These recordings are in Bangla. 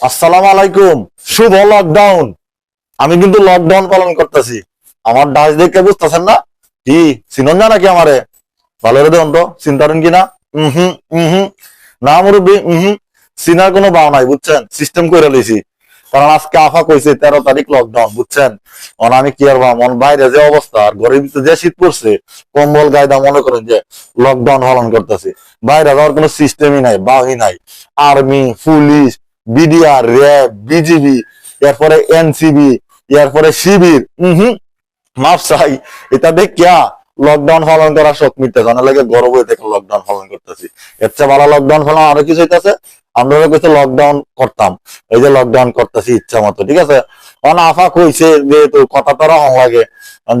আসসালামু আলাইকুম। শুভ লকডাউন। আমি কিন্তু লকডাউন পালন করতেছি। আমার ডাস দেখে বুঝতেছেন না? কি চিনন না নাকি আমারে? ভালো করে দেখুন তো, চিন্তারেন কিনা? হুম হুম না মুরব্বী, চিনার কোনো বাও নাই, বুঝছেন? সিস্টেম করে লইছি। কারণ আজকে আফা কইছে 13 তারিখ লকডাউন, বুঝছেন? আমি কি আর মন বাইরে যে অবস্থা, আর ঘরের ভিতরে যে শীত পড়ছে, কম্বল গায়ে মনে করেন যে লকডাউন পালন করতেছি। বাইরে যাওয়ার কোনো সিস্টেমই নাই, বাহি নাই। Army, police, BDR, RAB, BGB, এরপরে এনসিবি, এরপরে শিবির, মাপ চাই। এটা দেখিয়া লকডাউন পালন করার শখ মিটতেছে, অনেক লাগে গর্ব থেকে লকডাউন পালন করতেছি। এর চেয়ে ভালো লকডাউন পালন আরো কিছু হইতেছে। আমরা কইছে লকডাউন করতাম, এই যে লকডাউন করতেছি ইচ্ছা মতো, ঠিক আছে? আফা কইছে যেহেতু কথা তো রকম লাগে।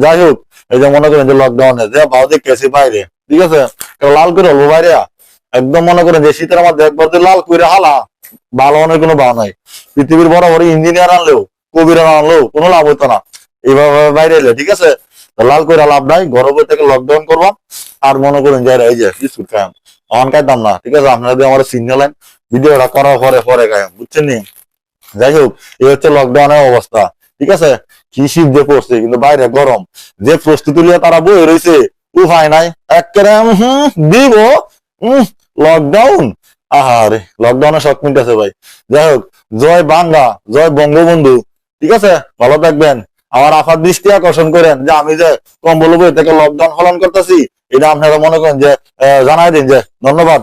যাই হোক, এই যে মনে করেন যে লকডাউনে যে ভাও দেখতেছি বাইরে, ঠিক আছে, লাল করে হলো বাইরে। একদম মনে করেন যে শীতের মধ্যে একবার যে লাল করে হালা, ভালো অনেক কোনো ভাও নাই। পৃথিবীর বড় বড় ইঞ্জিনিয়ার আনলেও, কবির আনলেও কোনো লাভ হইতো না এইভাবে বাইরে এলে, ঠিক আছে? লাল করে লাভ নাই, গরম থেকে লকডাউন করবো। আর মনে করেন যে এই যে বিস্কুট খাম, অন খাইতাম না, ঠিক আছে? আপনারা যদি আমার সিগন্যাল ভিডিওটা করার পরে পরে খাই, বুঝছেন নি? যাই হোক, এই হচ্ছে লকডাউনের অবস্থা, ঠিক আছে? কি শীত যে পড়ছে, কিন্তু বাইরে গরম। যে প্রস্তুতি নিয়ে তারা বই রয়েছে, উপায় নাই। একেবারে দিব লকডাউন। আহারে, লকডাউনের শখ মিটাছে ভাই। যাই হোক, জয় বাংলা, জয় বঙ্গবন্ধু, ঠিক আছে? ভালো থাকবেন। আমার আফার দৃষ্টি আকর্ষণ করেন যে আমি যে কম্বল বই থেকে লকডাউন পালন করতেছি, এটা আপনারা মনে করেন যে জানাই দিন যে ধন্যবাদ।